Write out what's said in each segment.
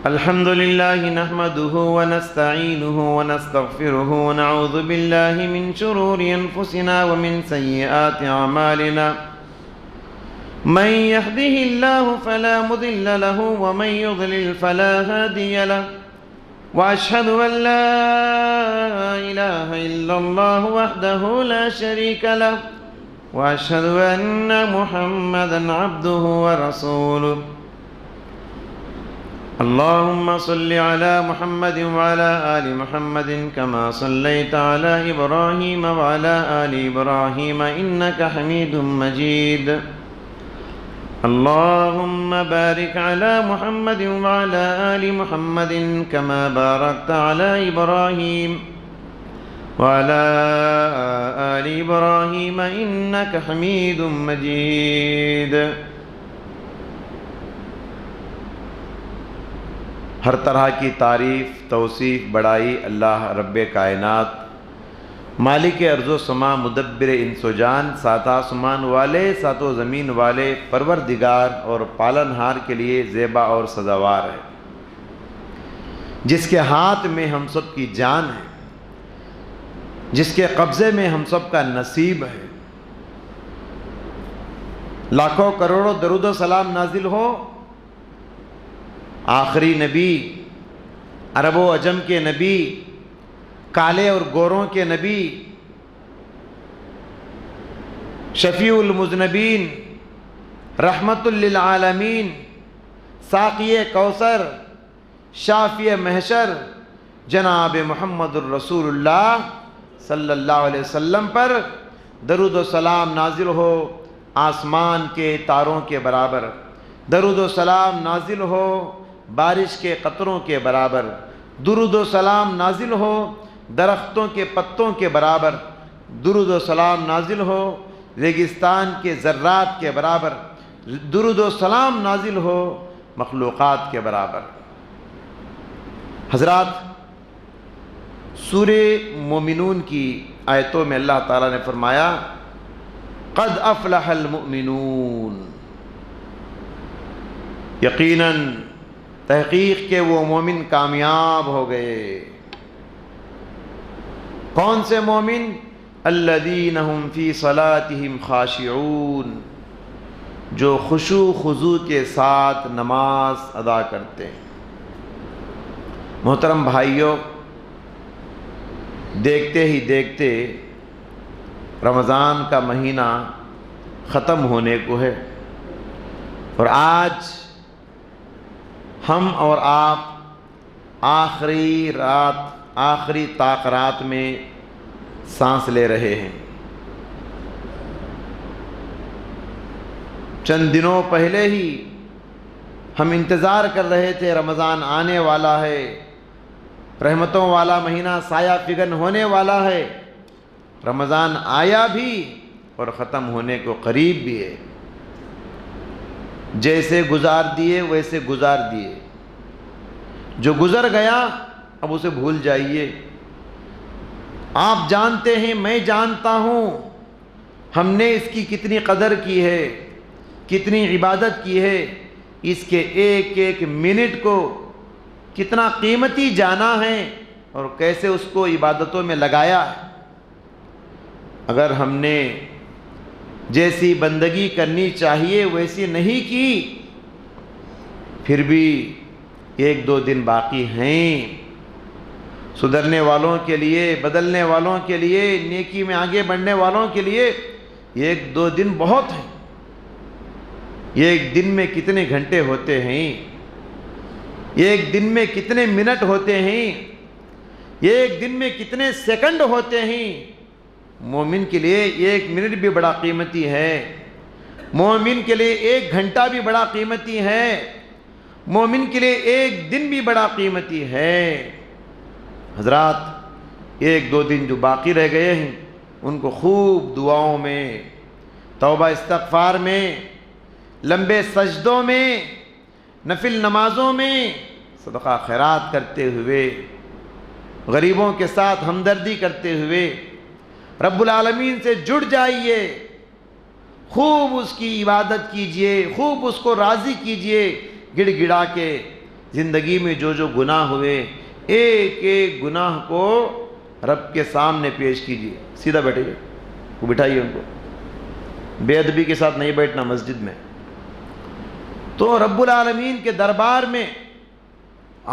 الحمد لله نحمده ونستعينه ونستغفره ونعوذ بالله من شرور أنفسنا ومن سيئات أعمالنا من يهده الله فلا مضل له ومن يضلل فلا هادي له وأشهد أن لا إله إلا الله وحده لا شريك له وأشهد أن محمدا عبده ورسوله اللهم صل على محمد وعلى آل محمد كما صليت على إبراهيم وعلى آل إبراهيم إنك حميد مجيد اللهم بارك على محمد وعلى آل محمد كما باركت على إبراهيم وعلى آل إبراهيم إنك حميد مجيد۔ ہر طرح کی تعریف، توصیف، بڑائی اللہ رب کائنات، مالک ارض و سما، مدبر انس و جان، سات آسمان والے، ساتوں زمین والے، پروردگار اور پالنہار کے لیے زیبا اور سزاوار ہے، جس کے ہاتھ میں ہم سب کی جان ہے، جس کے قبضے میں ہم سب کا نصیب ہے۔ لاکھوں کروڑوں درود و سلام نازل ہو آخری نبی، عرب و عجم کے نبی، کالے اور گوروں کے نبی، شفیع المذنبین، رحمت للعالمین، ساقی کوثر، شافی محشر، جناب محمد الرسول اللہ صلی اللہ علیہ وسلم پر درود و سلام نازل ہو آسمان کے تاروں کے برابر، درود و سلام نازل ہو بارش کے قطروں کے برابر، درود و سلام نازل ہو درختوں کے پتوں کے برابر، درود و سلام نازل ہو ریگستان کے ذرات کے برابر، درود و سلام نازل ہو مخلوقات کے برابر۔ حضرات، سورہ مومنون کی آیتوں میں اللہ تعالیٰ نے فرمایا قد افلح المؤمنون، یقیناً تحقیق کہ وہ مومن کامیاب ہو گئے۔ کون سے مومن؟ الذین هم فی صلاتہم خاشعون، جو خشوع خضوع کے ساتھ نماز ادا کرتے ہیں۔ محترم بھائیوں، دیکھتے ہی دیکھتے رمضان کا مہینہ ختم ہونے کو ہے، اور آج ہم اور آپ آخری رات، آخری طاق میں سانس لے رہے ہیں۔ چند دنوں پہلے ہی ہم انتظار کر رہے تھے، رمضان آنے والا ہے، رحمتوں والا مہینہ سایہ فگن ہونے والا ہے۔ رمضان آیا بھی اور ختم ہونے کو قریب بھی ہے۔ جیسے گزار دیے ویسے گزار دیے، جو گزر گیا اب اسے بھول جائیے۔ آپ جانتے ہیں، میں جانتا ہوں، ہم نے اس کی کتنی قدر کی ہے، کتنی عبادت کی ہے، اس کے ایک ایک منٹ کو کتنا قیمتی جانا ہے اور کیسے اس کو عبادتوں میں لگایا ہے۔ اگر ہم نے جیسی بندگی کرنی چاہیے ویسی نہیں کی، پھر بھی ایک دو دن باقی ہیں۔ سدھرنے والوں کے لیے، بدلنے والوں کے لیے، نیکی میں آگے بڑھنے والوں کے لیے ایک دو دن بہت ہیں۔ ایک دن میں کتنے گھنٹے ہوتے ہیں، ایک دن میں کتنے منٹ ہوتے ہیں، ایک دن میں کتنے سیکنڈ ہوتے ہیں۔ مومن کے لیے ایک منٹ بھی بڑا قیمتی ہے، مومن کے لیے ایک گھنٹہ بھی بڑا قیمتی ہے، مومن کے لیے ایک دن بھی بڑا قیمتی ہے۔ حضرات، ایک دو دن جو باقی رہ گئے ہیں ان کو خوب دعاؤں میں، توبہ استغفار میں، لمبے سجدوں میں، نفل نمازوں میں، صدقہ خیرات کرتے ہوئے، غریبوں کے ساتھ ہمدردی کرتے ہوئے رب العالمین سے جڑ جائیے، خوب اس کی عبادت کیجئے، خوب اس کو راضی کیجئے، گڑ گڑا کے زندگی میں جو جو گناہ ہوئے ایک ایک گناہ کو رب کے سامنے پیش کیجیے. سیدھا بیٹھیے, وہ بٹھائیے ان کو, بے ادبی کے ساتھ نہیں بیٹھنا مسجد میں. تو رب العالمین کے دربار میں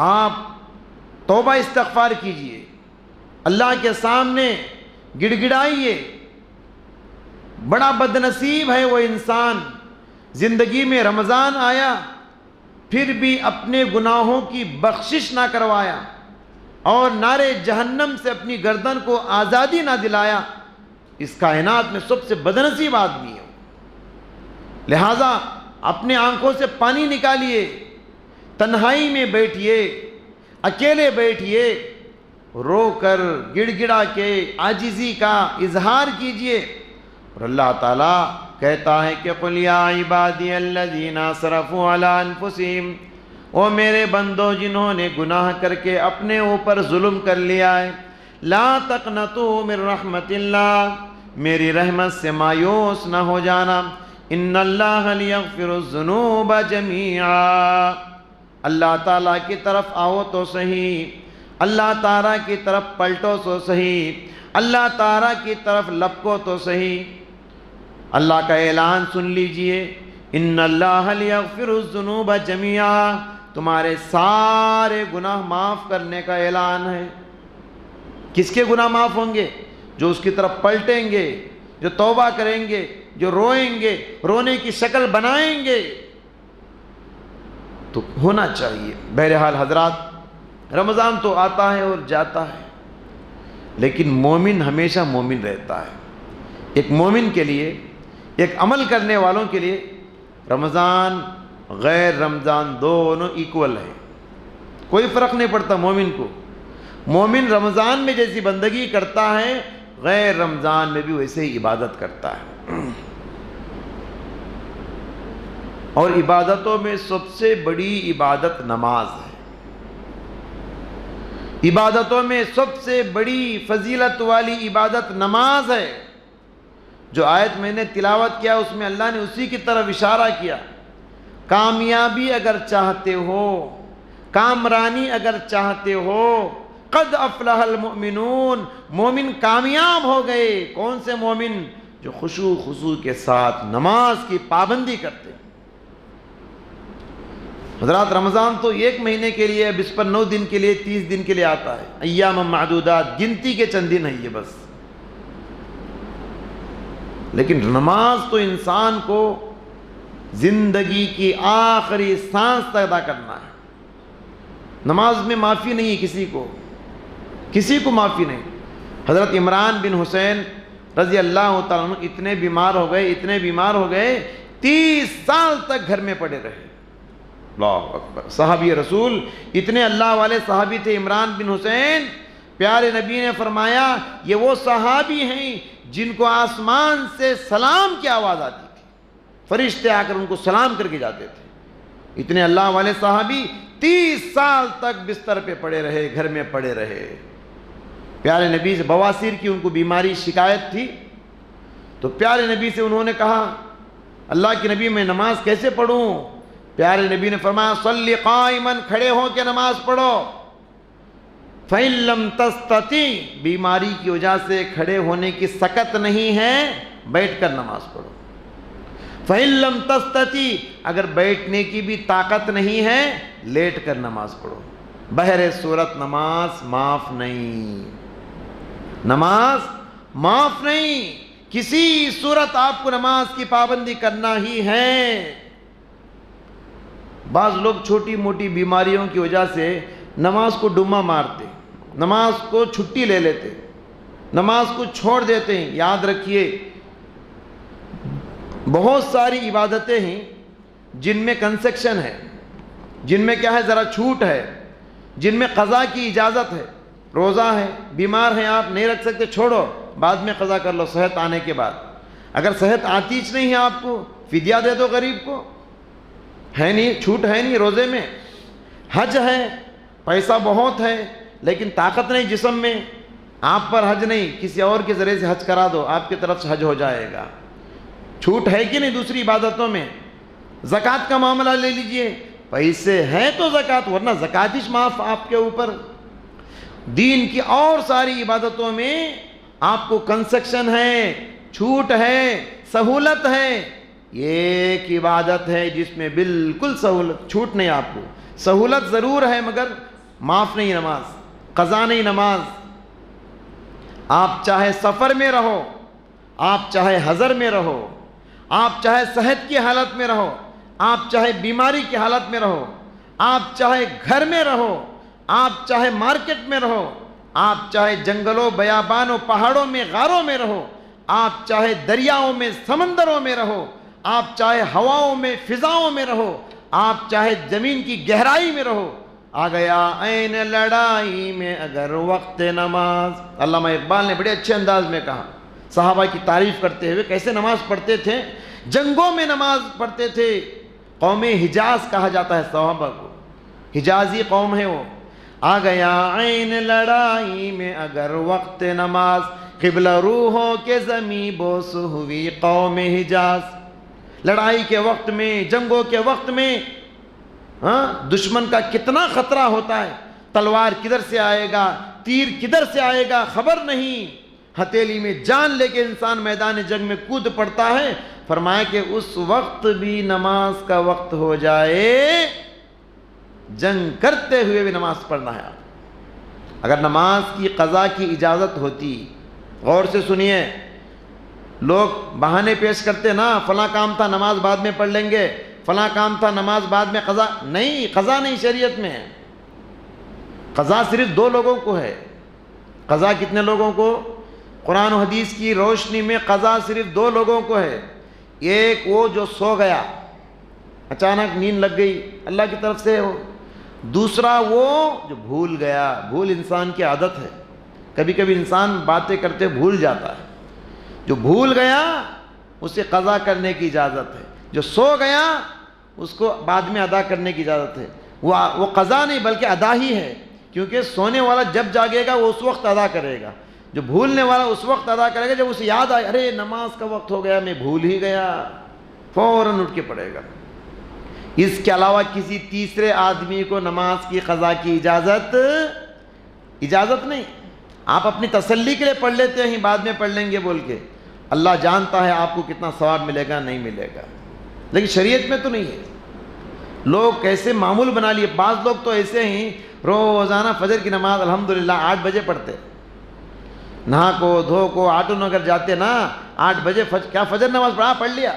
آپ توبہ استغفار کیجیے, اللہ کے سامنے گڑ گڑائیے. بڑا بدنصیب ہے وہ انسان, زندگی میں رمضان آیا پھر بھی اپنے گناہوں کی بخشش نہ کروایا اور نارے جہنم سے اپنی گردن کو آزادی نہ دلایا. اس کائنات میں سب سے بدنصیب آدمی ہے. لہٰذا اپنے آنکھوں سے پانی نکالیے, تنہائی میں بیٹھیے, اکیلے بیٹھیے, رو کر گڑ گڑا کے عاجزی کا اظہار کیجیے. اور اللہ تعالیٰ کہتا ہے کہ قُلْ يَا عِبَادِيَ الَّذِينَ أَسْرَفُوا عَلَىٰ أَنفُسِهِمْ, او میرے بندوں جنہوں نے گناہ کر کے اپنے اوپر ظلم کر لیا ہے, لا تقنطوا من رحمت اللہ, میری رحمت سے مایوس نہ ہو جانا. ان اللہ لیغفر الذنوب جمیعا, اللہ تعالیٰ کی طرف آؤ تو صحیح, اللہ تعالیٰ کی طرف پلٹو تو صحیح, اللہ تعالیٰ کی طرف لپکو تو صحیح. اللہ کا اعلان سن لیجئے, ان اللہ لیغفر الذنوب جمیعا, تمہارے سارے گناہ معاف کرنے کا اعلان ہے. کس کے گناہ معاف ہوں گے؟ جو اس کی طرف پلٹیں گے, جو توبہ کریں گے, جو روئیں گے, رونے کی شکل بنائیں گے. تو ہونا چاہیے. بہرحال حضرات, رمضان تو آتا ہے اور جاتا ہے, لیکن مومن ہمیشہ مومن رہتا ہے. ایک مومن کے لیے, ایک عمل کرنے والوں کے لیے رمضان غیر رمضان دونوں ایکول ہے, کوئی فرق نہیں پڑتا مومن کو. مومن رمضان میں جیسی بندگی کرتا ہے غیر رمضان میں بھی ویسے ہی عبادت کرتا ہے. اور عبادتوں میں سب سے بڑی عبادت نماز ہے. عبادتوں میں سب سے بڑی فضیلت والی عبادت نماز ہے. جو آیت میں نے تلاوت کیا اس میں اللہ نے اسی کی طرف اشارہ کیا. کامیابی اگر چاہتے ہو, کامرانی اگر چاہتے ہو, قد افلح المؤمنون, مومن کامیاب ہو گئے. کون سے مومن؟ جو خشوع خضوع کے ساتھ نماز کی پابندی کرتے ہیں. حضرات, رمضان تو ایک مہینے کے لیے, اب اس پر 9 دن کے لیے, 30 دن کے لیے آتا ہے. ایام معدودات, گنتی کے چند دن ہیں یہ بس. لیکن نماز تو انسان کو زندگی کی آخری سانس تک ادا کرنا ہے. نماز میں معافی نہیں ہے کسی کو معافی نہیں. حضرت عمران بن حسین رضی اللہ تعالیٰ عنہ اتنے بیمار ہو گئے 30 سال تک گھر میں پڑے رہے. اللہ اکبر. صحابی رسول, اتنے اللہ والے صحابی تھے عمران بن حسین. پیارے نبی نے فرمایا یہ وہ صحابی ہیں جن کو آسمان سے سلام کی آواز آتی تھی, فرشتے آ کر ان کو سلام کر کے جاتے تھے. اتنے اللہ والے صحابی 30 سال تک بستر پہ پڑے رہے, گھر میں پڑے رہے. پیارے نبی سے بواسیر کی ان کو بیماری شکایت تھی, تو پیارے نبی سے انہوں نے کہا اللہ کے نبی میں نماز کیسے پڑھوں؟ پیارے نبی نے فرمایا صلی قائما, کھڑے ہو کے نماز پڑھو. فَإِن لَمْ تَسْتَطِعْ, بیماری کی وجہ سے کھڑے ہونے کی سکت نہیں ہے, بیٹھ کر نماز پڑھو. فَإِن لَمْ تَسْتَطِعْ, اگر بیٹھنے کی بھی طاقت نہیں ہے لیٹ کر نماز پڑھو. بہر صورت نماز معاف نہیں, نماز معاف نہیں. کسی صورت آپ کو نماز کی پابندی کرنا ہی ہے. بعض لوگ چھوٹی موٹی بیماریوں کی وجہ سے نماز کو ڈما مارتے, نماز کو چھٹی لے لیتے, نماز کو چھوڑ دیتے ہیں. یاد رکھیے بہت ساری عبادتیں ہیں جن میں کنسیکشن ہے, جن میں کیا ہے ذرا چھوٹ ہے, جن میں قضا کی اجازت ہے. روزہ ہے, بیمار ہیں آپ, نہیں رکھ سکتے, چھوڑو, بعد میں قضا کر لو صحت آنے کے بعد. اگر صحت آتی نہیں ہے آپ کو, فدیہ دے دو غریب کو, ہے نہیں, چھوٹ ہے نہیں روزے میں. حج ہے, پیسہ بہت ہے لیکن طاقت نہیں جسم میں, آپ پر حج نہیں, کسی اور کے ذریعے سے حج کرا دو, آپ کی طرف سے حج ہو جائے گا. چھوٹ ہے کہ نہیں دوسری عبادتوں میں؟ زکوٰۃ کا معاملہ لے لیجئے, پیسے ہیں تو زکوٰۃ، ورنہ زکوٰۃ ہی معاف آپ کے اوپر۔ دین کی اور ساری عبادتوں میں آپ کو کنسیشن ہے، چھوٹ ہے، سہولت ہے۔ یہ ایک عبادت ہے جس میں بالکل سہولت، چھوٹ نہیں، آپ کو سہولت ضرور ہے مگر معاف نہیں نماز، قضا نہیں نماز۔ آپ چاہے سفر میں رہو، آپ چاہے حضر میں رہو، آپ چاہے صحت کی حالت میں رہو، آپ چاہے بیماری کی حالت میں رہو، آپ چاہے گھر میں رہو، آپ چاہے مارکیٹ میں رہو، آپ چاہے جنگلوں بیابانوں پہاڑوں میں غاروں میں رہو، آپ چاہے دریاؤں میں سمندروں میں رہو، آپ چاہے ہواؤں میں فضاؤں میں رہو، آپ چاہے زمین کی گہرائی میں رہو، آ گیا عین لڑائی میں اگر وقت نماز۔ علامہ اقبال نے بڑے اچھے انداز میں کہا، صحابہ کی تعریف کرتے ہوئے کیسے نماز پڑھتے تھے، جنگوں میں نماز پڑھتے تھے۔ قوم حجاز کہا جاتا ہے صحابہ کو، حجازی قوم ہے وہ۔ آ گیا عین لڑائی میں اگر وقت نماز، قبلہ روحوں کے زمیں بوس ہوئی قوم حجاز۔ لڑائی کے وقت میں، جنگوں کے وقت میں دشمن کا کتنا خطرہ ہوتا ہے، تلوار کدھر سے آئے گا، تیر کدھر سے آئے گا خبر نہیں، ہتھیلی میں جان لے کے انسان میدان جنگ میں کود پڑتا ہے۔ فرمایا کہ اس وقت بھی نماز کا وقت ہو جائے، جنگ کرتے ہوئے بھی نماز پڑھنا ہے۔ اگر نماز کی قضا کی اجازت ہوتی، غور سے سنیے، لوگ بہانے پیش کرتے نا، فلاں کام تھا نماز بعد میں پڑھ لیں گے، فلاں کام تھا نماز بعد میں قضا نہیں، قضا نہیں شریعت میں۔ قضا صرف دو لوگوں کو ہے۔ قضا کتنے لوگوں کو؟ قرآن و حدیث کی روشنی میں قضا صرف دو لوگوں کو ہے۔ ایک وہ جو سو گیا، اچانک نیند لگ گئی، اللہ کی طرف سے ہو۔ دوسرا وہ جو بھول گیا، بھول انسان کی عادت ہے، کبھی کبھی انسان باتیں کرتے بھول جاتا ہے۔ جو بھول گیا اسے قضا کرنے کی اجازت ہے، جو سو گیا اس کو بعد میں ادا کرنے کی اجازت ہے۔ وہ قضا نہیں بلکہ ادا ہی ہے، کیونکہ سونے والا جب جاگے گا وہ اس وقت ادا کرے گا، جو بھولنے والا اس وقت ادا کرے گا جب اسے یاد آئے، ارے نماز کا وقت ہو گیا، میں بھول ہی گیا، فوراً اٹھ کے پڑھے گا۔ اس کے علاوہ کسی تیسرے آدمی کو نماز کی قضا کی اجازت نہیں۔ آپ اپنی تسلی کے لیے پڑھ لیتے ہیں، بعد میں پڑھ لیں گے بول کے، اللہ جانتا ہے آپ کو کتنا ثواب ملے گا نہیں ملے گا، لیکن شریعت میں تو نہیں ہے۔ لوگ کیسے معمول بنا لیے، بعض لوگ تو ایسے ہی روزانہ فجر کی نماز الحمدللہ 8 بجے پڑھتے، نہا کو دھو کو آٹو نگر جاتے نا، 8 بجے کیا فجر نماز پڑھ لیا،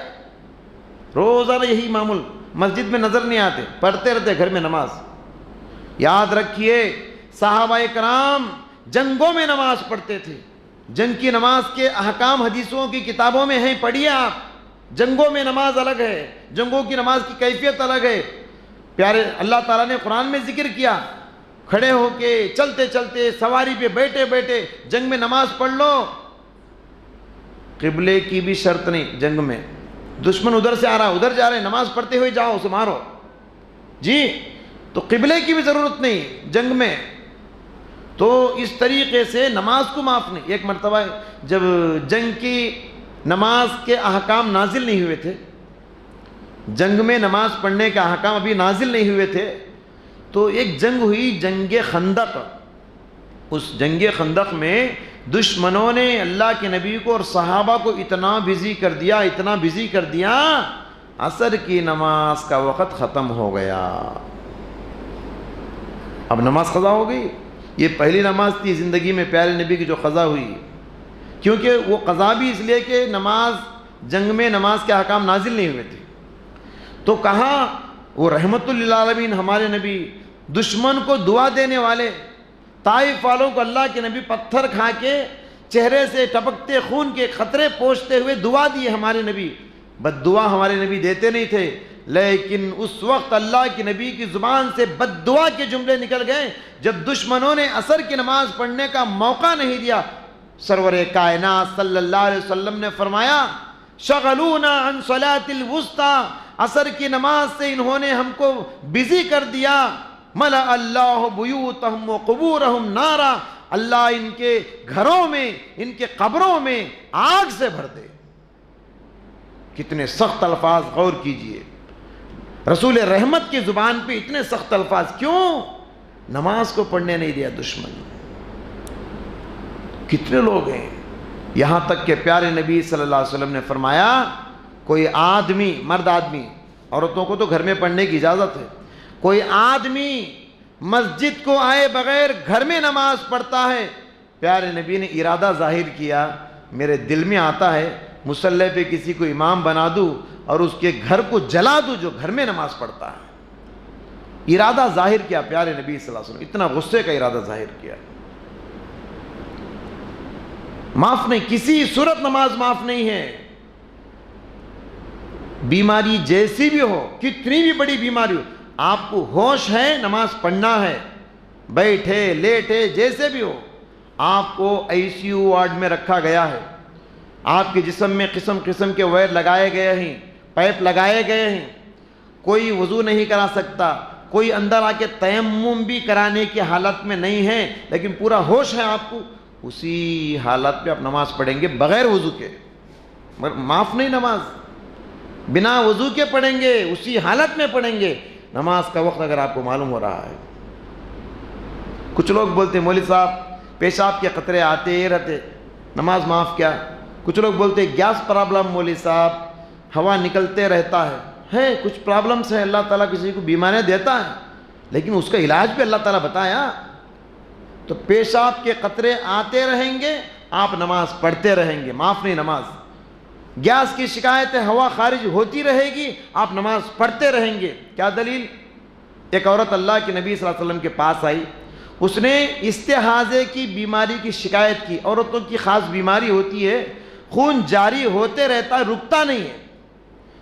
روزانہ یہی معمول، مسجد میں نظر نہیں آتے، پڑھتے رہتے گھر میں نماز۔ یاد رکھیے صحابہ کرام جنگوں میں نماز پڑھتے تھے، جنگ کی نماز کے احکام حدیثوں کی کتابوں میں ہیں، پڑھیے آپ، جنگوں میں نماز الگ ہے، جنگوں کی نماز کی کیفیت الگ ہے۔ پیارے اللہ تعالیٰ نے قرآن میں ذکر کیا، کھڑے ہو کے، چلتے چلتے، سواری پہ بیٹھے بیٹھے جنگ میں نماز پڑھ لو۔ قبلے کی بھی شرط نہیں جنگ میں، دشمن ادھر سے آ رہا ادھر جا رہے، نماز پڑھتے ہوئے جاؤ اسے مارو، جی تو قبلے کی بھی ضرورت نہیں جنگ میں۔ تو اس طریقے سے نماز کو معاف نہیں۔ ایک مرتبہ جب جنگ کی نماز کے احکام نازل نہیں ہوئے تھے، جنگ میں نماز پڑھنے کے احکام ابھی نازل نہیں ہوئے تھے، تو ایک جنگ ہوئی، جنگ خندق۔ اس جنگ خندق میں دشمنوں نے اللہ کے نبی کو اور صحابہ کو اتنا بزی کر دیا، اتنا بزی کر دیا، عصر کی نماز کا وقت ختم ہو گیا، اب نماز قضا ہو گئی۔ یہ پہلی نماز تھی زندگی میں پیارے نبی کی جو قضا ہوئی، کیونکہ وہ قضا بھی اس لیے کہ نماز، جنگ میں نماز کے احکام نازل نہیں ہوئے تھے۔ تو کہاں وہ رحمت للعالمین ہمارے نبی، دشمن کو دعا دینے والے، طائف والوں کو اللہ کے نبی پتھر کھا کے چہرے سے ٹپکتے خون کے قطرے پوچھتے ہوئے دعا دی ہمارے نبی۔ بد دعا ہمارے نبی دیتے نہیں تھے، لیکن اس وقت اللہ کے نبی کی زبان سے بد دعا کے جملے نکل گئے جب دشمنوں نے عصر کی نماز پڑھنے کا موقع نہیں دیا۔ سرور کائنات صلی اللہ علیہ وسلم نے فرمایا، شغلونا عن صلاة الوسطى، عصر کی نماز سے انہوں نے ہم کو بزی کر دیا۔ ملأ اللہ بیوتہم وقبورہم نارا، اللہ ان کے گھروں میں، ان کے قبروں میں آگ سے بھر دے۔ کتنے سخت الفاظ، غور کیجئے۔ رسول رحمت کی زبان پہ اتنے سخت الفاظ کیوں؟ نماز کو پڑھنے نہیں دیا دشمن۔ کتنے لوگ ہیں، یہاں تک کہ پیارے نبی صلی اللہ علیہ وسلم نے فرمایا کوئی آدمی، مرد آدمی، عورتوں کو تو گھر میں پڑھنے کی اجازت ہے، کوئی آدمی مسجد کو آئے بغیر گھر میں نماز پڑھتا ہے، پیارے نبی نے ارادہ ظاہر کیا میرے دل میں آتا ہے مصلی پہ کسی کو امام بنا دوں اور اس کے گھر کو جلا دوں جو گھر میں نماز پڑھتا ہے۔ ارادہ ظاہر کیا پیارے نبی صلی اللہ علیہ وسلم، اتنا غصے کا ارادہ ظاہر کیا۔ معاف نہیں، کسی صورت نماز معاف نہیں ہے۔ بیماری جیسی بھی ہو، کتنی بھی بڑی بیماری ہو، آپ کو ہوش ہے نماز پڑھنا ہے، بیٹھے لیٹے جیسے بھی ہو۔ آپ کو آئی سی یو وارڈ میں رکھا گیا ہے، آپ کے جسم میں قسم قسم کے وائر لگائے گئے ہیں، پائپ لگائے گئے ہیں، کوئی وضو نہیں کرا سکتا، کوئی اندر آ کے تیمم بھی کرانے کی حالت میں نہیں ہے، لیکن پورا ہوش ہے آپ کو، اسی حالت پہ آپ نماز پڑھیں گے بغیر وضو کے، معاف نہیں نماز، بنا وضو کے پڑھیں گے، اسی حالت میں پڑھیں گے۔ نماز کا وقت اگر آپ کو معلوم ہو رہا ہے، کچھ لوگ بولتے ہیں مولوی صاحب پیشاب کے قطرے آتے ہی رہتے، نماز معاف کیا؟ کچھ لوگ بولتے ہیں گیس پرابلم مولوی صاحب، ہوا نکلتے رہتا ہے کچھ پرابلمس ہیں، اللہ تعالیٰ کسی کو بیماریاں دیتا ہے، لیکن اس کا علاج بھی اللہ تعالیٰ بتایا۔ تو پیشاب کے قطرے آتے رہیں گے، آپ نماز پڑھتے رہیں گے، معاف نہیں نماز۔ گیس کی شکایت ہے، ہوا خارج ہوتی رہے گی، آپ نماز پڑھتے رہیں گے۔ کیا دلیل؟ ایک عورت اللہ کے نبی صلی اللہ علیہ وسلم کے پاس آئی، اس نے استحاضے کی بیماری کی شکایت کی۔ عورتوں کی خاص بیماری ہوتی ہے، خون جاری ہوتے رہتا ہے، رکتا نہیں ہے،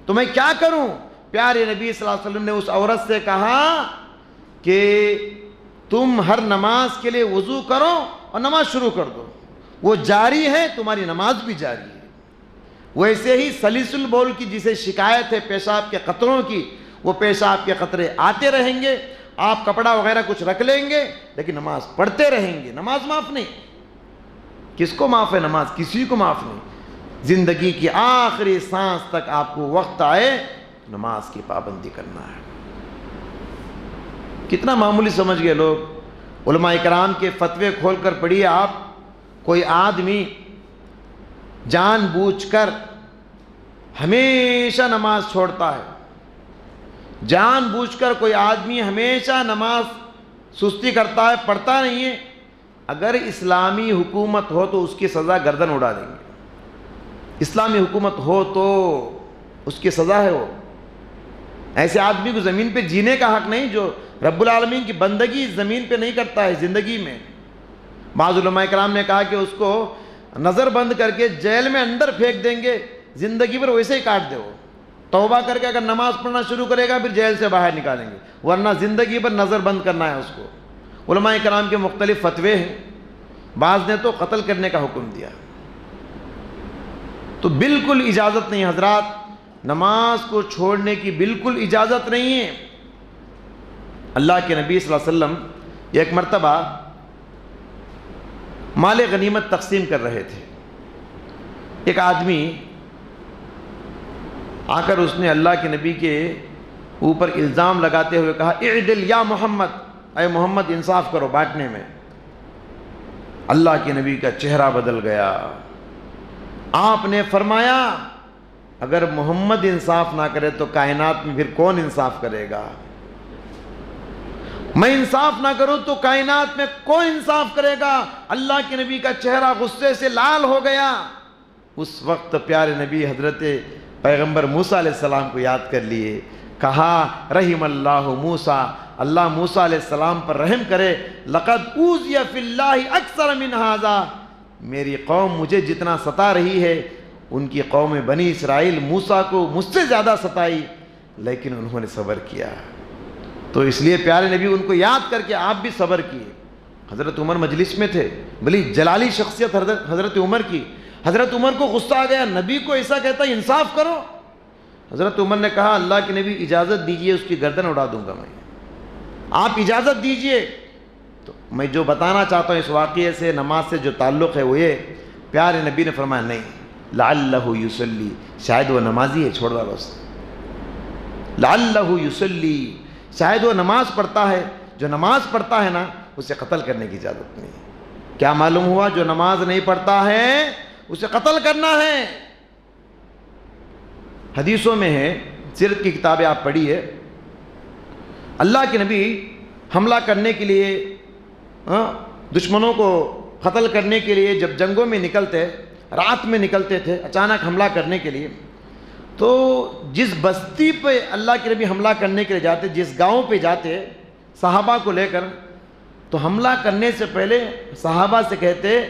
تو میں کیا کروں؟ پیارے نبی صلی اللہ علیہ وسلم نے اس عورت سے کہا کہ تم ہر نماز کے لیے وضو کرو اور نماز شروع کر دو، وہ جاری ہے، تمہاری نماز بھی جاری ہے۔ ویسے ہی سلیسل بول کی جسے شکایت ہے پیشاب کے قطروں کی، وہ پیشاب کے قطرے آتے رہیں گے، آپ کپڑا وغیرہ کچھ رکھ لیں گے لیکن نماز پڑھتے رہیں گے، نماز معاف نہیں۔ کس کو معاف ہے نماز؟ کسی کو معاف نہیں۔ زندگی کی آخری سانس تک آپ کو وقت آئے نماز کی پابندی کرنا ہے۔ کتنا معمولی سمجھ گئے لوگ۔ علماء اکرام کے فتوے کھول کر پڑھیے آپ، کوئی آدمی جان بوجھ کر ہمیشہ نماز چھوڑتا ہے، جان بوجھ کر کوئی آدمی ہمیشہ نماز سستی کرتا ہے، پڑھتا نہیں ہے، اگر اسلامی حکومت ہو تو اس کی سزا گردن اڑا دیں گے۔ اسلامی حکومت ہو تو اس کی سزا ہے وہ۔ ایسے آدمی کو زمین پہ جینے کا حق نہیں جو رب العالمین کی بندگی زمین پہ نہیں کرتا ہے زندگی میں۔ بعض علماء کرام نے کہا کہ اس کو نظر بند کر کے جیل میں اندر پھینک دیں گے، زندگی پر ویسے ہی کاٹ دے، وہ توبہ کر کے اگر نماز پڑھنا شروع کرے گا پھر جیل سے باہر نکالیں گے، ورنہ زندگی پر نظر بند کرنا ہے اس کو۔ علماء کرام کے مختلف فتوے ہیں، بعض نے تو قتل کرنے کا حکم دیا۔ تو بالکل اجازت نہیں حضرات، نماز کو چھوڑنے کی بالکل اجازت نہیں ہے۔ اللہ کے نبی صلی اللہ علیہ وسلم ایک مرتبہ مال غنیمت تقسیم کر رہے تھے، ایک آدمی آ کر اس نے اللہ کے نبی کے اوپر الزام لگاتے ہوئے کہا اعدل یا محمد، اے محمد انصاف کرو بانٹنے میں۔ اللہ کے نبی کا چہرہ بدل گیا، آپ نے فرمایا اگر محمد انصاف نہ کرے تو کائنات میں پھر کون انصاف کرے گا؟ میں انصاف نہ کروں تو کائنات میں کون انصاف کرے گا؟ اللہ کے نبی کا چہرہ غصے سے لال ہو گیا۔ اس وقت پیارے نبی حضرت پیغمبر موسیٰ علیہ السلام کو یاد کر لیے، کہا رحم اللہ موسیٰ، اللہ موسیٰ علیہ السلام پر رحم کرے، لقد اوذی فی اللہ اکثر من ھذا، میری قوم مجھے جتنا ستا رہی ہے ان کی قوم بنی اسرائیل موسیٰ کو مجھ سے زیادہ ستائی، لیکن انہوں نے صبر کیا۔ تو اس لیے پیارے نبی ان کو یاد کر کے آپ بھی صبر کیے۔ حضرت عمر مجلس میں تھے، بلی جلالی شخصیت حضرت عمر کی، حضرت عمر کو غصہ آ گیا، نبی کو ایسا کہتا ہے انصاف کرو۔ حضرت عمر نے کہا اللہ کے نبی اجازت دیجئے اس کی گردن اڑا دوں گا میں، آپ اجازت دیجئے۔ تو میں جو بتانا چاہتا ہوں اس واقعے سے، نماز سے جو تعلق ہے وہ یہ، پیارے نبی نے فرمایا نہیں، لعلہ یصلی، شاید وہ نمازی ہے، چھوڑ دو بس۔ لعلہ یصلی، شاید وہ نماز پڑھتا ہے، جو نماز پڑھتا ہے نا اسے قتل کرنے کی اجازت نہیں ہے۔ کیا معلوم ہوا؟ جو نماز نہیں پڑھتا ہے اسے قتل کرنا ہے۔ حدیثوں میں ہے، سیرت کی کتابیں آپ پڑھیے، اللہ کے نبی حملہ کرنے کے لیے، دشمنوں کو قتل کرنے کے لیے جب جنگوں میں نکلتے، رات میں نکلتے تھے اچانک حملہ کرنے کے لیے، تو جس بستی پہ اللہ کے نبی حملہ کرنے کے لیے جاتے، جس گاؤں پہ جاتے صحابہ کو لے کر، تو حملہ کرنے سے پہلے صحابہ سے کہتے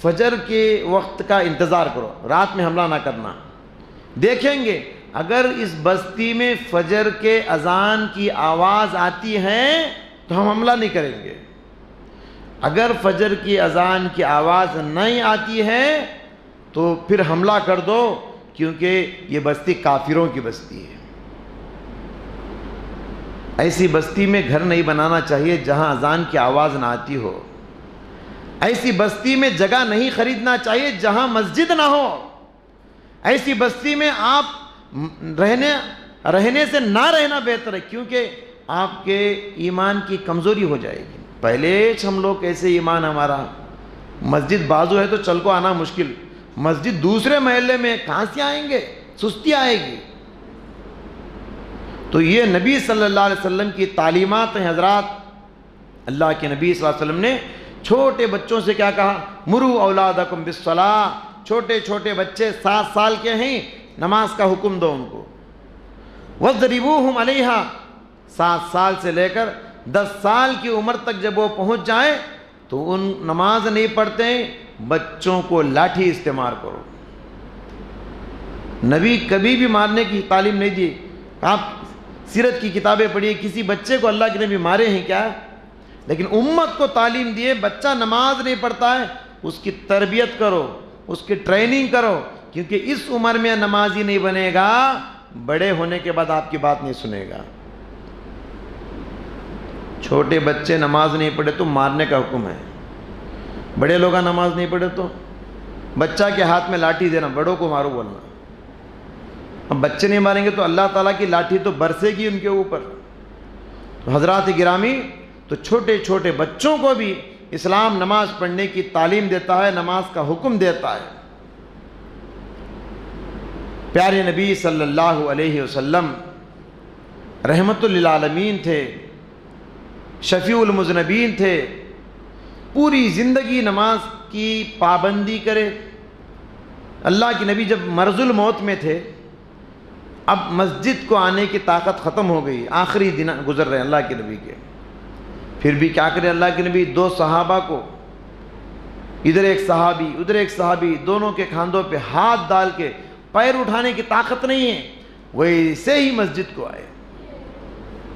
فجر کے وقت کا انتظار کرو، رات میں حملہ نہ کرنا، دیکھیں گے اگر اس بستی میں فجر کے اذان کی آواز آتی ہے تو ہم حملہ نہیں کریں گے، اگر فجر کی اذان کی آواز نہیں آتی ہے تو پھر حملہ کر دو، کیونکہ یہ بستی کافروں کی بستی ہے۔ ایسی بستی میں گھر نہیں بنانا چاہیے جہاں اذان کی آواز نہ آتی ہو، ایسی بستی میں جگہ نہیں خریدنا چاہیے جہاں مسجد نہ ہو، ایسی بستی میں آپ رہنے سے نہ رہنا بہتر ہے، کیونکہ آپ کے ایمان کی کمزوری ہو جائے گی۔ پہلے ہم لوگ کیسے ایمان ہمارا، مسجد بازو ہے تو چل کو آنا مشکل، مسجد دوسرے محلے میں کہاں سے آئیں گے، سستی آئے گی۔ تو یہ نبی صلی اللہ علیہ وسلم کی تعلیمات ہیں حضرات۔ اللہ کے نبی صلی اللہ علیہ وسلم نے چھوٹے بچوں سے کیا کہا؟ مروا اولادکم بالصلاۃ، چھوٹے چھوٹے بچے 7 سال کے ہیں، نماز کا حکم دو ان کو۔ وَاضْرِبُوهُمْ عَلَيْهَا، 7 سال سے لے کر 10 سال کی عمر تک جب وہ پہنچ جائیں تو ان نماز نہیں پڑھتے ہیں، بچوں کو لاٹھی استعمال کرو۔ نبی کبھی بھی مارنے کی تعلیم نہیں دی۔ آپ سیرت کی کتابیں پڑھیے، کسی بچے کو اللہ کے نبی مارے ہیں کیا؟ لیکن امت کو تعلیم دیے، بچہ نماز نہیں پڑھتا ہے اس کی تربیت کرو، اس کی ٹریننگ کرو، کیونکہ اس عمر میں نمازی نہیں بنے گا، بڑے ہونے کے بعد آپ کی بات نہیں سنے گا۔ چھوٹے بچے نماز نہیں پڑھے تو مارنے کا حکم ہے، بڑے لوگ نماز نہیں پڑھے تو بچہ کے ہاتھ میں لاٹھی دینا، بڑوں کو مارو بولنا۔ اب بچے نہیں ماریں گے تو اللہ تعالیٰ کی لاٹھی تو برسے گی ان کے اوپر۔ تو حضرات گرامی، تو چھوٹے چھوٹے بچوں کو بھی اسلام نماز پڑھنے کی تعلیم دیتا ہے، نماز کا حکم دیتا ہے۔ پیارے نبی صلی اللہ علیہ وسلم رحمت للعالمین تھے، شفیع المذنبین تھے، پوری زندگی نماز کی پابندی کرے۔ اللہ کے نبی جب مرض الموت میں تھے، اب مسجد کو آنے کی طاقت ختم ہو گئی، آخری دن گزر رہے ہیں اللہ کے نبی کے، پھر بھی کیا کرے اللہ کے نبی؟ 2 صحابہ کو، ادھر ایک صحابی ادھر ایک صحابی، دونوں کے کھاندوں پہ ہاتھ ڈال کے، پیر اٹھانے کی طاقت نہیں ہے، ویسے ہی مسجد کو آئے،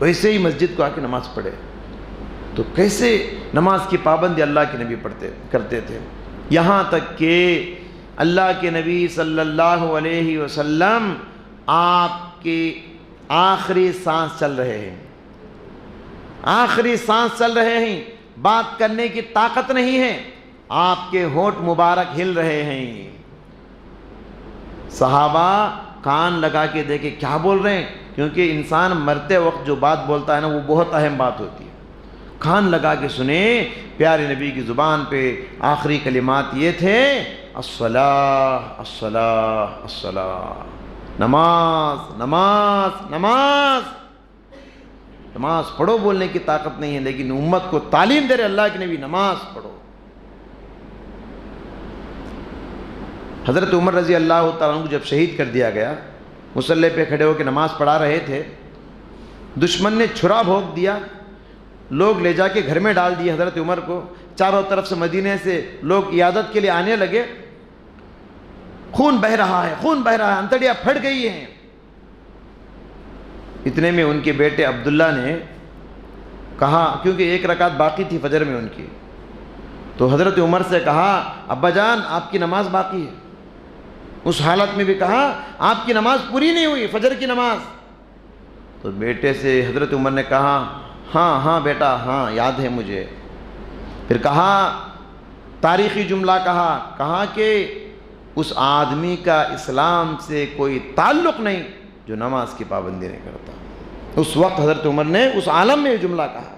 ویسے ہی مسجد کو آ کے نماز پڑھے۔ تو کیسے نماز کی پابندی اللہ کے نبی کرتے تھے، یہاں تک کہ اللہ کے نبی صلی اللہ علیہ وسلم آپ کی آخری سانس چل رہے ہیں، آخری سانس چل رہے ہیں، بات کرنے کی طاقت نہیں ہے، آپ کے ہونٹ مبارک ہل رہے ہیں، صحابہ کان لگا کے دیکھے کیا بول رہے ہیں، کیونکہ انسان مرتے وقت جو بات بولتا ہے نا وہ بہت اہم بات ہوتی ہے، کان لگا کے سنیں۔ پیارے نبی کی زبان پہ آخری کلمات یہ تھے، الصلاۃ الصلاۃ الصلاۃ، نماز نماز نماز، نماز پڑھو بولنے کی طاقت نہیں ہے، لیکن امت کو تعلیم دے رہے اللہ کے نبی، نماز پڑھو۔ حضرت عمر رضی اللہ تعالیٰ عنہ جب شہید کر دیا گیا، مصلی پہ کھڑے ہو کے نماز پڑھا رہے تھے، دشمن نے چھرا بھونک دیا، لوگ لے جا کے گھر میں ڈال دیے حضرت عمر کو، چاروں طرف سے مدینے سے لوگ عیادت کے لیے آنے لگے، خون بہہ رہا ہے، خون بہہ رہا ہے، انتڑیاں پھٹ گئی ہیں۔ اتنے میں ان کے بیٹے عبداللہ نے کہا، کیونکہ 1 رکعت باقی تھی فجر میں ان کی، تو حضرت عمر سے کہا، ابا جان آپ کی نماز باقی ہے۔ اس حالت میں بھی کہا آپ کی نماز پوری نہیں ہوئی، فجر کی نماز۔ تو بیٹے سے حضرت عمر نے کہا، ہاں ہاں بیٹا، ہاں یاد ہے مجھے۔ پھر کہا، تاریخی جملہ کہا کہ اس آدمی کا اسلام سے کوئی تعلق نہیں جو نماز کی پابندی نہیں کرتا۔ اس وقت حضرت عمر نے اس عالم میں یہ جملہ کہا،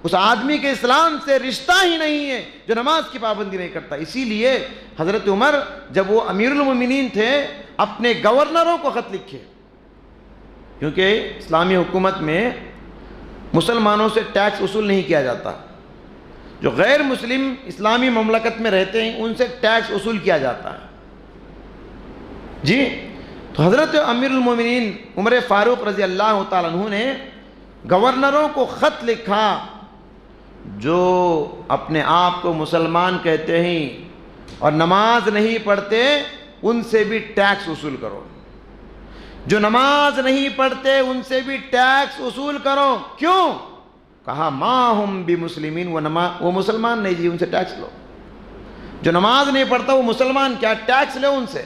اس آدمی کے اسلام سے رشتہ ہی نہیں ہے جو نماز کی پابندی نہیں کرتا۔ اسی لیے حضرت عمر جب وہ امیر المومنین تھے اپنے گورنروں کو خط لکھے، کیونکہ اسلامی حکومت میں مسلمانوں سے ٹیکس وصول نہیں کیا جاتا، جو غیر مسلم اسلامی مملکت میں رہتے ہیں ان سے ٹیکس وصول کیا جاتا ہے جی۔ تو حضرت امیر المومنین عمر فاروق رضی اللہ تعالیٰ عنہ نے گورنروں کو خط لکھا، جو اپنے آپ کو مسلمان کہتے ہیں اور نماز نہیں پڑھتے ان سے بھی ٹیکس وصول کرو، جو نماز نہیں پڑھتے ان سے بھی ٹیکس وصول کرو۔ کیوں؟ کہا ما ہم بمسلمین، وہ مسلمان نہیں جی، ان سے ٹیکس لو۔ جو نماز نہیں پڑھتا وہ مسلمان کیا، ٹیکس لو ان سے۔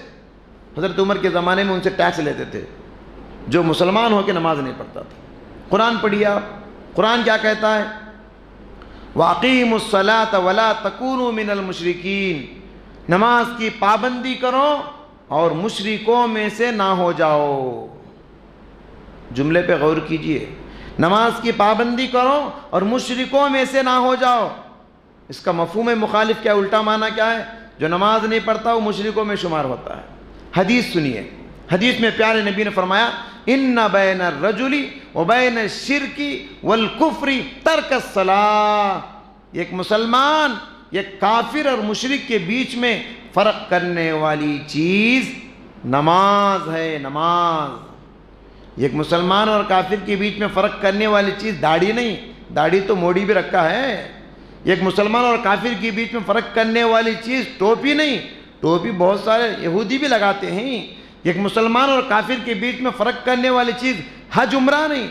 حضرت عمر کے زمانے میں ان سے ٹیکس لیتے تھے جو مسلمان ہو کے نماز نہیں پڑھتا تھا۔ قرآن پڑھیے آپ، قرآن کیا کہتا ہے؟ وَأَقِيمُوا الصَّلَاةَ وَلَا تَكُونُوا مِنَ الْمُشْرِكِينَ، نماز کی پابندی کرو اور مشرکوں میں سے نہ ہو جاؤ۔ جملے پہ غور کیجئے، نماز کی پابندی کرو اور مشرکوں میں سے نہ ہو جاؤ۔ اس کا مفہوم مخالف کیا، الٹا معنی کیا ہے؟ جو نماز نہیں پڑھتا وہ مشرکوں میں شمار ہوتا ہے۔ حدیث سنیے، حدیث میں پیارے نبی نے فرمایا ان بین الرجل وبین الشرک والکفر ترک الصلاۃ، ایک مسلمان ایک کافر اور مشرک کے بیچ میں فرق کرنے والی چیز نماز ہے۔ نماز، ایک مسلمان اور کافر کے بیچ میں فرق کرنے والی چیز داڑھی نہیں، داڑھی تو موڑی بھی رکھا ہے۔ ایک مسلمان اور کافر کے بیچ میں فرق کرنے والی چیز ٹوپی نہیں، ٹوپی بہت سارے یہودی بھی لگاتے ہیں۔ ایک مسلمان اور کافر کے بیچ میں فرق کرنے والی چیز حج عمرہ نہیں،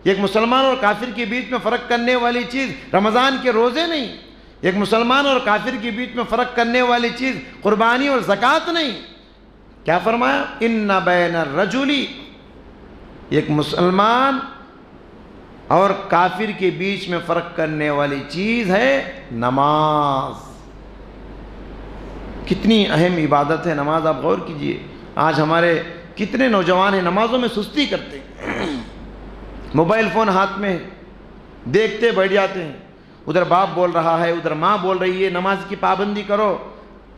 ایک مسلمان اور کافر کے بیچ میں فرق کرنے والی چیز رمضان کے روزے نہیں، ایک مسلمان اور کافر کے بیچ میں فرق کرنے والی چیز قربانی اور زکوٰۃ نہیں۔ کیا فرمایا؟ ان بین الرجل، ایک مسلمان اور کافر کے بیچ میں فرق کرنے والی چیز ہے نماز۔ کتنی اہم عبادت ہے نماز، آپ غور کیجئے۔ آج ہمارے کتنے نوجوان ہیں نمازوں میں سستی کرتے ہیں، موبائل فون ہاتھ میں دیکھتے بیٹھ جاتے ہیں، ادھر باپ بول رہا ہے ادھر ماں بول رہی ہے نماز کی پابندی کرو،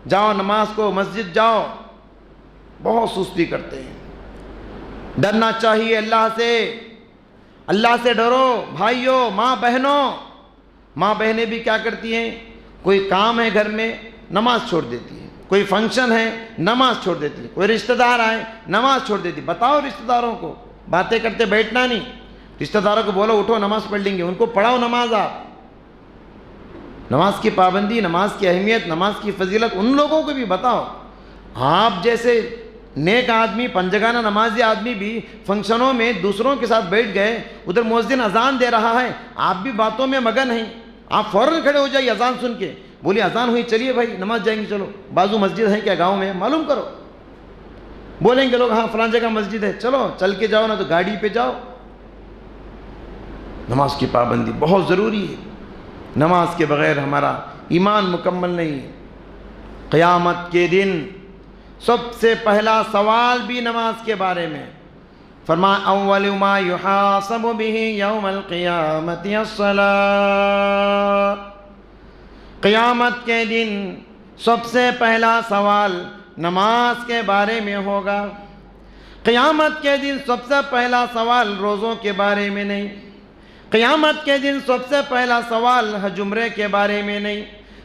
جاؤ نماز کو، مسجد جاؤ، بہت سستی کرتے ہیں۔ ڈرنا چاہیے اللہ سے، اللہ سے ڈرو بھائیوں، ماں بہنیں بھی کیا کرتی ہیں؟ کوئی کام ہے گھر میں نماز چھوڑ دیتی ہے، کوئی فنکشن ہے نماز چھوڑ دیتی ہے، کوئی رشتہ دار آئے نماز چھوڑ دیتی۔ بتاؤ رشتہ داروں کو، باتیں کرتے بیٹھنا نہیں، رشتہ داروں کو بولو اٹھو نماز پڑھ لیں گے، ان کو پڑھاؤ نماز۔ آپ نماز کی پابندی، نماز کی اہمیت، نماز کی فضیلت ان لوگوں کو بھی بتاؤ۔ آپ جیسے نیک آدمی، پنجگانہ نمازی آدمی بھی فنکشنوں میں دوسروں کے ساتھ بیٹھ گئے، ادھر مؤذن اذان دے رہا ہے، آپ بھی باتوں میں مگن ہیں، آپ فوراً کھڑے ہو جائیے اذان سن کے، بولیے اذان ہوئی چلیے بھائی نماز جائیں گے، چلو بازو مسجد ہے کیا گاؤں میں معلوم کرو۔ بولیں گے لوگ ہاں فلاں جگہ مسجد ہے، چلو چل کے جاؤ، نہ تو گاڑی پہ جاؤ۔ نماز کی پابندی بہت ضروری ہے، نماز کے بغیر ہمارا ایمان مکمل نہیں ہے۔ قیامت کے دن سب سے پہلا سوال بھی نماز کے بارے میں، فرمایا اول ما یحاسب بہ یوم القیامت الصلاۃ، قیامت کے دن سب سے پہلا سوال نماز کے بارے میں ہوگا۔ قیامت کے دن سب سے پہلا سوال روزوں کے بارے میں نہیں، قیامت کے دن سب سے پہلا سوال حج عمرے کے بارے میں نہیں،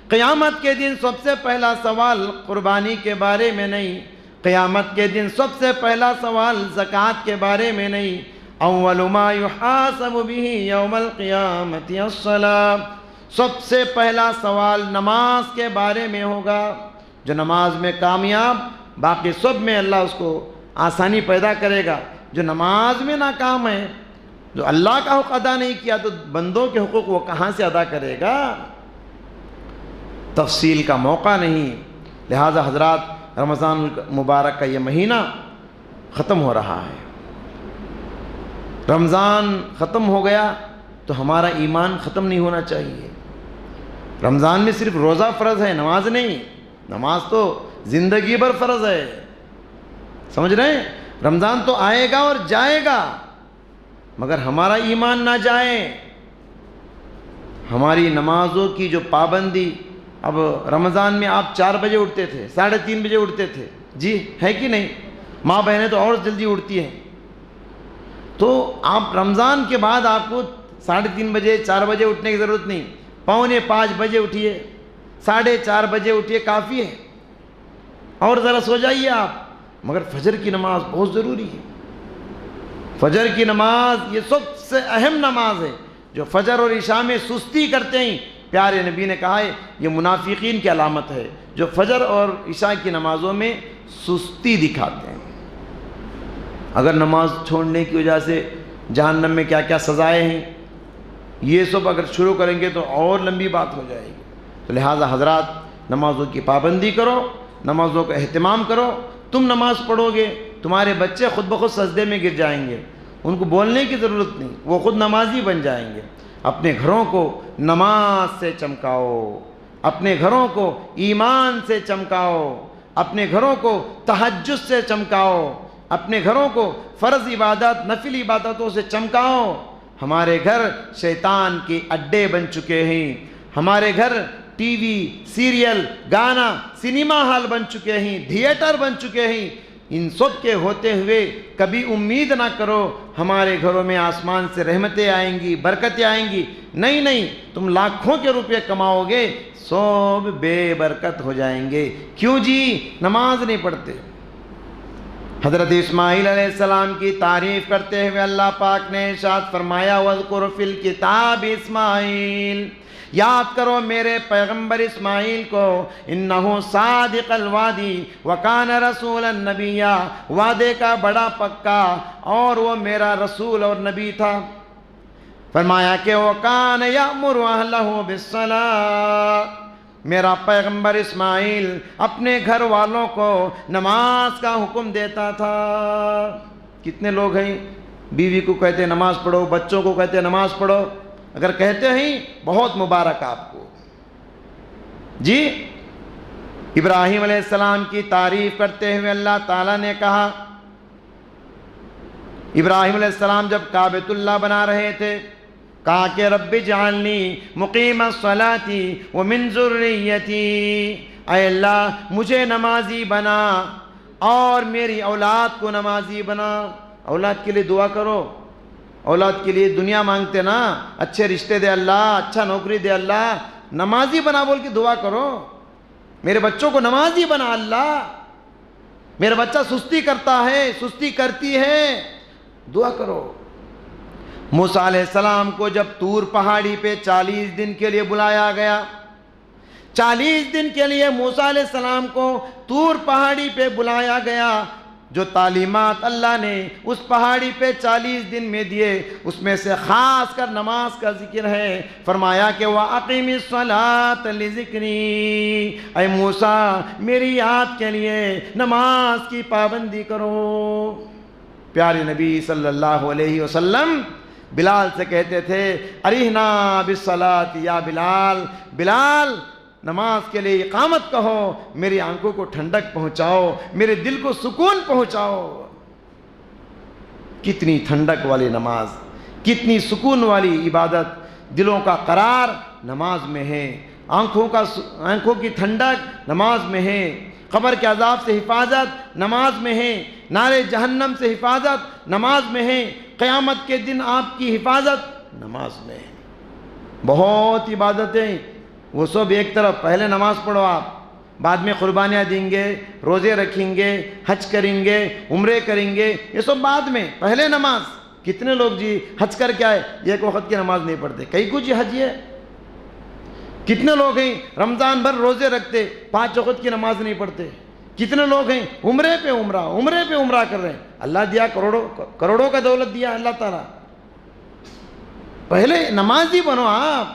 قیامت کے دن سب سے پہلا سوال قربانی کے بارے میں نہیں، قیامت کے دن سب سے پہلا سوال زکوٰۃ کے بارے میں نہیں۔ اول ما یحاسب بہ یوم القیامت الصلاۃ، سب سے پہلا سوال نماز کے بارے میں ہوگا۔ جو نماز میں کامیاب، باقی سب میں اللہ اس کو آسانی پیدا کرے گا۔ جو نماز میں ناکام ہے، جو اللہ کا حق ادا نہیں کیا، تو بندوں کے حقوق وہ کہاں سے ادا کرے گا؟ تفصیل کا موقع نہیں، لہذا حضرات رمضان مبارک کا یہ مہینہ ختم ہو رہا ہے۔ رمضان ختم ہو گیا تو ہمارا ایمان ختم نہیں ہونا چاہیے۔ رمضان میں صرف روزہ فرض ہے، نماز نہیں۔ نماز تو زندگی بھر فرض ہے، سمجھ رہے ہیں؟ رمضان تو آئے گا اور جائے گا، مگر ہمارا ایمان نہ جائے، ہماری نمازوں کی جو پابندی. اب رمضان میں آپ 4 بجے اٹھتے تھے، 3:30 بجے اٹھتے تھے، جی ہے کہ نہیں؟ ماں بہنیں تو اور جلدی اٹھتی ہیں. تو آپ رمضان کے بعد آپ کو 3:30 بجے 4 بجے اٹھنے کی ضرورت نہیں، 4:45 بجے اٹھیے، 4:30 بجے اٹھیے، کافی ہے. اور ذرا سو جائیے آپ. مگر فجر کی نماز بہت ضروری ہے. فجر کی نماز یہ سب سے اہم نماز ہے. جو فجر اور عشاء میں سستی کرتے ہیں، پیارے نبی نے کہا ہے یہ منافقین کی علامت ہے، جو فجر اور عشاء کی نمازوں میں سستی دکھاتے ہیں. اگر نماز چھوڑنے کی وجہ سے جہنم میں کیا کیا سزائیں ہیں، یہ سب اگر شروع کریں گے تو اور لمبی بات ہو جائے گی. تو لہٰذا حضرات نمازوں کی پابندی کرو، نمازوں کا اہتمام کرو. تم نماز پڑھو گے، تمہارے بچے خود بخود سجدے میں گر جائیں گے، ان کو بولنے کی ضرورت نہیں، وہ خود نمازی بن جائیں گے. اپنے گھروں کو نماز سے چمکاؤ، اپنے گھروں کو ایمان سے چمکاؤ، اپنے گھروں کو تہجد سے چمکاؤ، اپنے گھروں کو فرض عبادت نفل عبادتوں سے چمکاؤ. ہمارے گھر شیطان کے اڈے بن چکے ہیں، ہمارے گھر ٹی وی، سیریل، گانا، سنیما ہال بن چکے ہیں، تھیٹر بن چکے ہیں. ان سب کے ہوتے ہوئے کبھی امید نہ کرو ہمارے گھروں میں آسمان سے رحمتیں آئیں گی، برکتیں آئیں گی. نہیں نہیں، تم لاکھوں کے روپے کماؤ گے، سب بے برکت ہو جائیں گے. کیوں جی؟ نماز نہیں پڑھتے. حضرت اسماعیل علیہ السلام کی تعریف کرتے ہوئے اللہ پاک نے ارشاد فرمایا وَاذْكُرْ فِي الْكِتَابِ اسماعیل، یاد کرو میرے پیغمبر اسماعیل کو، انہو صادق الوعدی وکان رسولا نبیا، وعدے کا بڑا پکا اور وہ میرا رسول اور نبی تھا. فرمایا کہ وکان یأمر اہلہ بالصلاۃ، میرا پیغمبر اسماعیل اپنے گھر والوں کو نماز کا حکم دیتا تھا. کتنے لوگ ہیں بیوی کو کہتے نماز پڑھو، بچوں کو کہتے نماز پڑھو. اگر کہتے ہیں بہت مبارک آپ کو. جی ابراہیم علیہ السلام کی تعریف کرتے ہوئے اللہ تعالیٰ نے کہا، ابراہیم علیہ السلام جب کعبۃ اللہ بنا رہے تھے کہا کہ رب اجعلنی مقیم الصلاۃ ومن ذریتی، اے اللہ مجھے نمازی بنا اور میری اولاد کو نمازی بنا. اولاد کے لیے دعا کرو، اولاد کے لیے دنیا مانگتے نا، اچھے رشتے دے اللہ، اچھا نوکری دے اللہ، نمازی بنا بول کے دعا کرو. میرے بچوں کو نمازی بنا اللہ، میرا بچہ سستی کرتا ہے، سستی کرتی ہے، دعا کرو. موسیٰ علیہ السلام کو جب طور پہاڑی پہ 40 دن کے لیے بلایا گیا، 40 دن کے لیے موسیٰ علیہ السلام کو طور پہاڑی پہ بلایا گیا، جو تعلیمات اللہ نے اس پہاڑی پہ 40 دن میں دیے اس میں سے خاص کر نماز کا ذکر ہے. فرمایا کہ وَأَقِمِ الصَّلَاةَ لِذِكْرِي، اے موسیٰ میری یاد کے لیے نماز کی پابندی کرو. پیارے نبی صلی اللہ علیہ وسلم بلال سے کہتے تھے ارحنا بالصلاۃ یا بلال، بلال نماز کے لیے اقامت کہو، میری آنکھوں کو ٹھنڈک پہنچاؤ، میرے دل کو سکون پہنچاؤ. کتنی ٹھنڈک والی نماز، کتنی سکون والی عبادت، دلوں کا قرار نماز میں ہے، آنکھوں کی ٹھنڈک نماز میں ہے، قبر کے عذاب سے حفاظت نماز میں ہے، نار جہنم سے حفاظت نماز میں ہے، قیامت کے دن آپ کی حفاظت نماز میں ہے. بہت عبادتیں، وہ سب ایک طرف، پہلے نماز پڑھو آپ، بعد میں قربانیاں دیں گے، روزے رکھیں گے، حج کریں گے، عمرے کریں گے، یہ سب بعد میں، پہلے نماز. کتنے لوگ جی حج کر کے آئے ایک وقت کی نماز نہیں پڑھتے، کئی کچھ حج ہے. کتنے لوگ ہیں رمضان بھر روزے رکھتے 5 وقت کی نماز نہیں پڑھتے. کتنے لوگ ہیں عمرے پہ عمرہ کر رہے ہیں. اللہ دیا کروڑوں کا دولت دیا اللہ تعالیٰ. پہلے نمازی بنو آپ،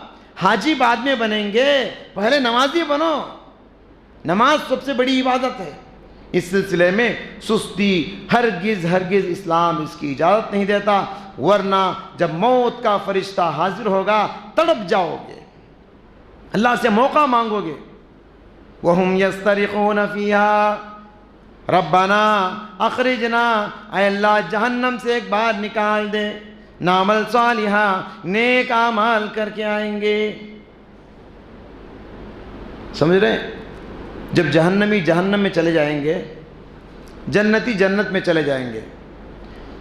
حاجی بعد میں بنیں گے، پہلے نمازی بنو. نماز سب سے بڑی عبادت ہے. اس سلسلے میں سستی ہرگز اسلام اس کی اجازت نہیں دیتا، ورنہ جب موت کا فرشتہ حاضر ہوگا تڑپ جاؤ گے، اللہ سے موقع مانگو گے. وَهُمْ يَسْتَرِخُونَ فِيهَا، ربنا اخرجنا، اے اللہ جہنم سے ایک بار نکال دے، نعمل صالحا، نیک اعمال کر کے آئیں گے۔ سمجھ رہے ہیں؟ جب جہنمی جہنم میں چلے جائیں گے، جنتی جنت میں چلے جائیں گے،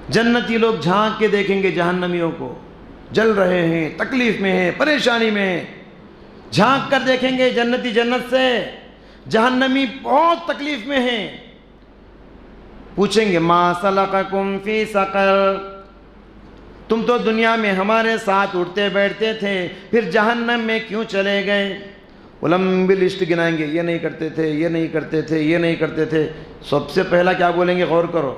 جنتی لوگ جھانک کے دیکھیں گے جہنمیوں کو، جل رہے ہیں، تکلیف میں ہیں، پریشانی میں ہیں، جھانک کر دیکھیں گے جنتی جنت سے، جہنمی بہت تکلیف میں ہیں، پوچھیں گے ما سلککم فی سقر، تم تو دنیا میں ہمارے ساتھ اٹھتے بیٹھتے تھے، پھر جہنم میں کیوں چلے گئے؟ لمبی لسٹ گنائیں گے، یہ نہیں کرتے تھے، یہ نہیں کرتے تھے، یہ نہیں کرتے تھے۔ سب سے پہلا کیا بولیں گے؟ غور کرو،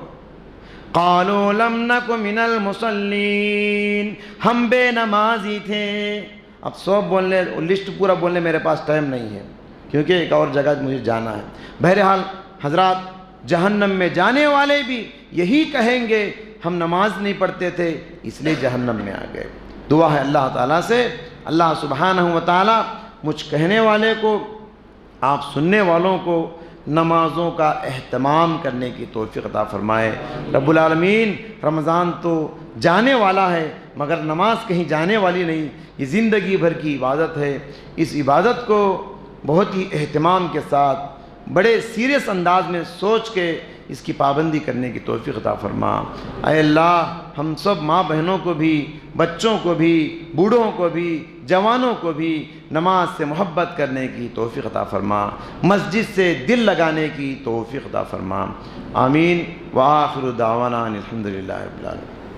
قالوا لم نک من المصلین، ہم بے نمازی تھے۔ اب سب بولنے، لسٹ پورا بولنے میرے پاس ٹائم نہیں ہے، کیونکہ ایک اور جگہ مجھے جانا ہے۔ بہرحال حضرات، جہنم میں جانے والے بھی یہی کہیں گے ہم نماز نہیں پڑھتے تھے اس لیے جہنم میں آ گئے۔ دعا ہے اللہ تعالیٰ سے، اللہ سبحانہ و تعالیٰ مجھ کہنے والے کو، آپ سننے والوں کو نمازوں کا اہتمام کرنے کی توفیق عطا فرمائے۔ رب العالمین، رمضان تو جانے والا ہے مگر نماز کہیں جانے والی نہیں، یہ زندگی بھر کی عبادت ہے۔ اس عبادت کو بہت ہی اہتمام کے ساتھ، بڑے سیریس انداز میں سوچ کے اس کی پابندی کرنے کی توفیق عطا فرما۔ اے اللہ، ہم سب ماں بہنوں کو بھی، بچوں کو بھی، بوڑھوں کو بھی، جوانوں کو بھی نماز سے محبت کرنے کی توفیق عطا فرما، مسجد سے دل لگانے کی توفیق عطا فرما۔ آمین۔ وآخر دعوانا ان الحمد للہ رب العالمین۔